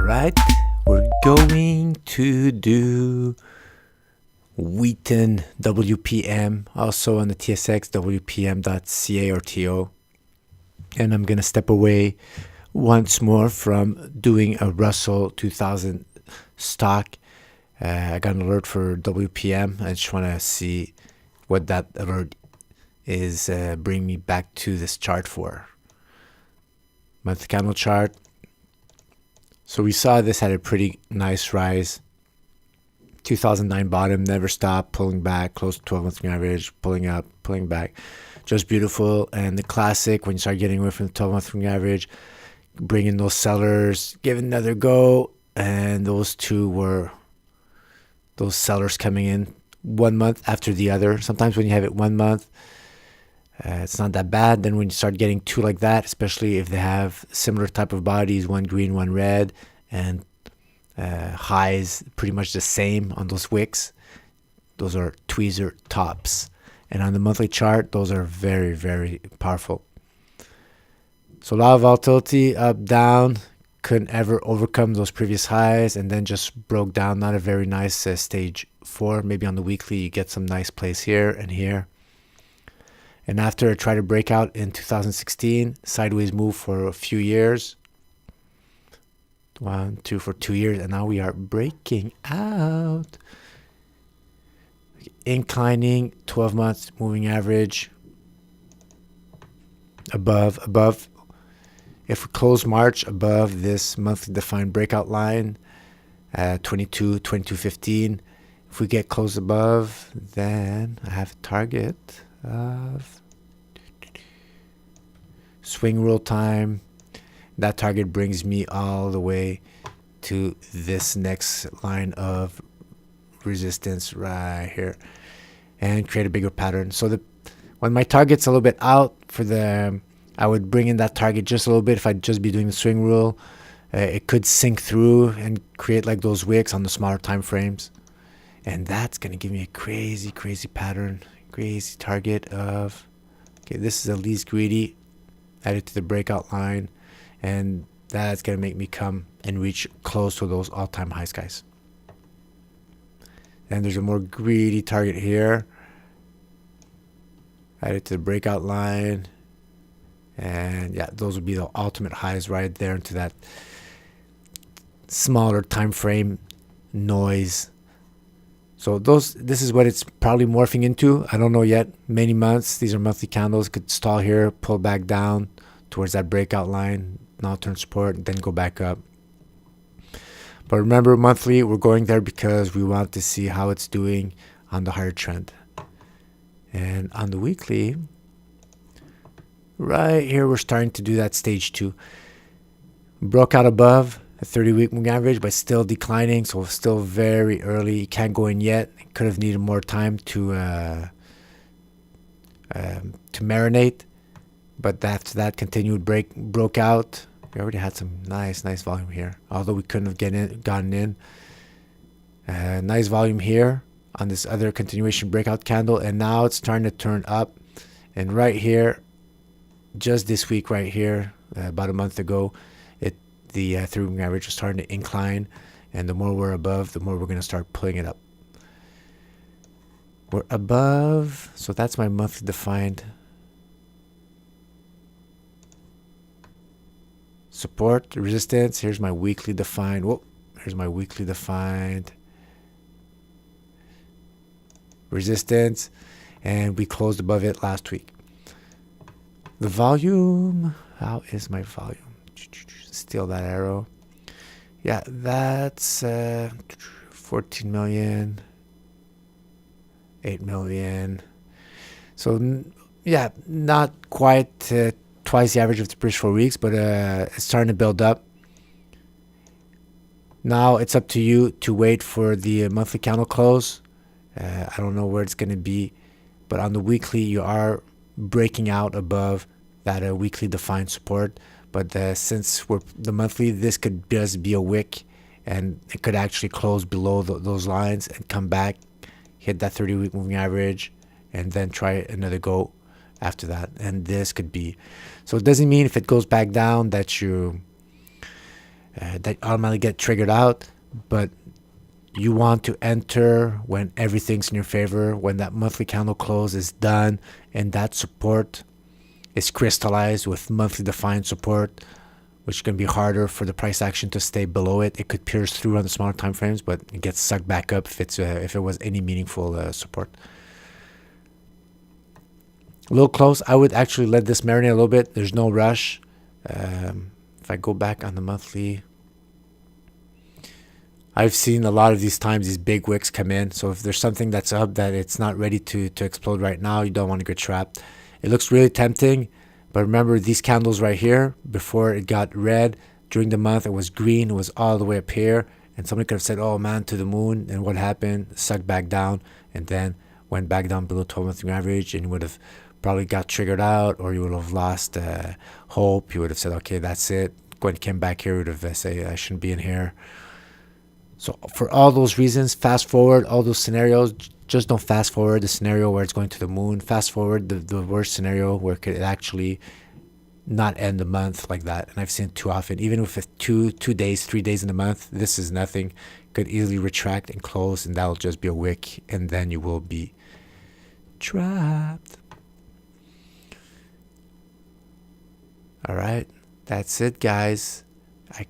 Alright, we're going to do Wheaton WPM, also on the TSX wpm.ca or to. And I'm going to step away once more from doing a Russell 2000 stock. I got an alert for WPM. I just want to see what that alert is bringing me back to this chart for. Monthly candle chart. So we saw this had a pretty nice rise. 2009 bottom, never stopped, pulling back, close to 12 monthly average, pulling up, pulling back. Just beautiful. And the classic, when you start getting away from the 12 monthly average, bring in those sellers, give it another go. And those two were those sellers coming in 1 month after the other. Sometimes when you have it 1 month, it's not that bad. Then when you start getting two like that, especially if they have similar type of bodies, one green, one red, and highs pretty much the same on those wicks, those are tweezer tops. And on the monthly chart, those are very, very powerful. So a lot of volatility, up, down, couldn't ever overcome those previous highs, and then just broke down. Not a very nice stage 4. Maybe on the weekly you get some nice plays here and here. And after I tried to break out in 2016, sideways move for a few years. 1, 2 for 2 years, and now we are breaking out. Inclining 12 months moving average. Above. If we close March above this monthly defined breakout line, 22.15. If we get close above, then I have a target of swing rule time. That target brings me all the way to this next line of resistance right here and create a bigger pattern. So when my target's a little bit out for the, I would bring in that target just a little bit. If I'd just be doing the swing rule, it could sink through and create like those wicks on the smaller time frames. And that's going to give me a crazy pattern. Crazy target of, okay, this is the least greedy, added to the breakout line, and that's going to make me come and reach close to those all-time highs, guys. And there's a more greedy target here, added to the breakout line, and yeah, those would be the ultimate highs right there into that smaller time frame noise. So this is what it's probably morphing into. I don't know yet. Many months. These are monthly candles. Could stall here, pull back down towards that breakout line, now turn support, then go back up. But remember, monthly, we're going there because we want to see how it's doing on the higher trend. And on the weekly, right here, we're starting to do that stage 2. Broke out above a 30-week moving average, but still declining, so still very early. You can't go in yet. Could have needed more time to marinate, but after that, continued broke out. We already had some nice volume here, although we couldn't have gotten in. Nice volume here on this other continuation breakout candle, and now it's starting to turn up. And right here, just this week, right here, about a month ago, the 3-week average is starting to incline, and the more we're above, the more we're going to start pulling it up. We're above, so that's my monthly defined support, resistance. Here's my weekly defined. Whoa, here's my weekly defined resistance, and we closed above it last week. The volume, how is my volume? Steal that arrow. Yeah, that's 14 million, 8 million. So yeah, not quite twice the average of the previous 4 weeks, but it's starting to build up. Now it's up to you to wait for the monthly candle close. I don't know where it's going to be, but on the weekly you are breaking out above that weekly defined support. But since we're the monthly, this could just be a wick, and it could actually close below those lines and come back, hit that 30-week moving average, and then try another go after that. And this could be, so it doesn't mean if it goes back down that you that automatically get triggered out, but you want to enter when everything's in your favor, when that monthly candle close is done and that support is crystallized with monthly defined support, which can be harder for the price action to stay below it. It could pierce through on the smaller time frames, but it gets sucked back up if it was any meaningful support. A little close. I would actually let this marinate a little bit. There's no rush. If I go back on the monthly, I've seen a lot of these times these big wicks come in. So if there's something that's up that it's not ready to explode right now, you don't want to get trapped. It looks really tempting, but remember these candles right here, before it got red during the month, it was green, it was all the way up here, and somebody could have said, oh man, to the moon, and what happened? Sucked back down and then went back down below 12-month average, and you would have probably got triggered out, or you would have lost hope. You would have said, okay, that's it. When it came back here, you would have said, I shouldn't be in here. So for all those reasons, fast forward all those scenarios. Just don't fast forward the scenario where it's going to the moon. Fast forward the worst scenario where it could actually not end the month like that. And I've seen it too often. Even if it's 2 days, 3 days in the month, this is nothing. Could easily retract and close, and that'll just be a wick, and then you will be trapped. All right, that's it, guys. I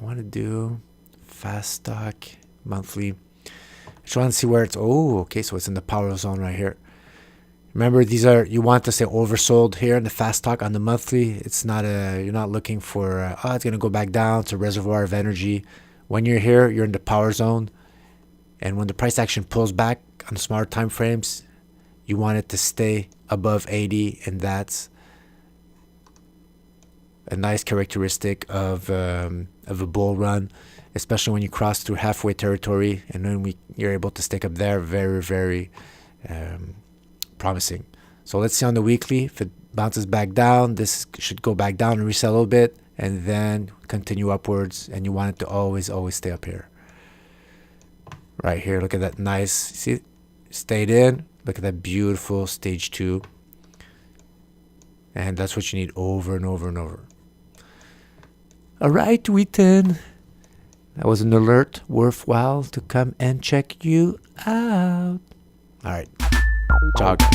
want to do fast stock monthly. I just want to see where it's, okay, so it's in the power zone right here. Remember, you want to say oversold here in the fast stock on the monthly. It's not you're not looking for it's going to go back down. It's a reservoir of energy. When you're here, you're in the power zone, and when the price action pulls back on the smaller time frames, you want it to stay above 80, and that's a nice characteristic of a bull run, especially when you cross through halfway territory, and then you're able to stick up there. Very, very promising. So let's see on the weekly. If it bounces back down, this should go back down and reset a little bit, and then continue upwards, and you want it to always stay up here. Right here, look at that nice, see, stayed in. Look at that beautiful stage 2. And that's what you need over and over and over. All right, Wheaton. That was an alert worthwhile to come and check you out. All right. Ciao, guys.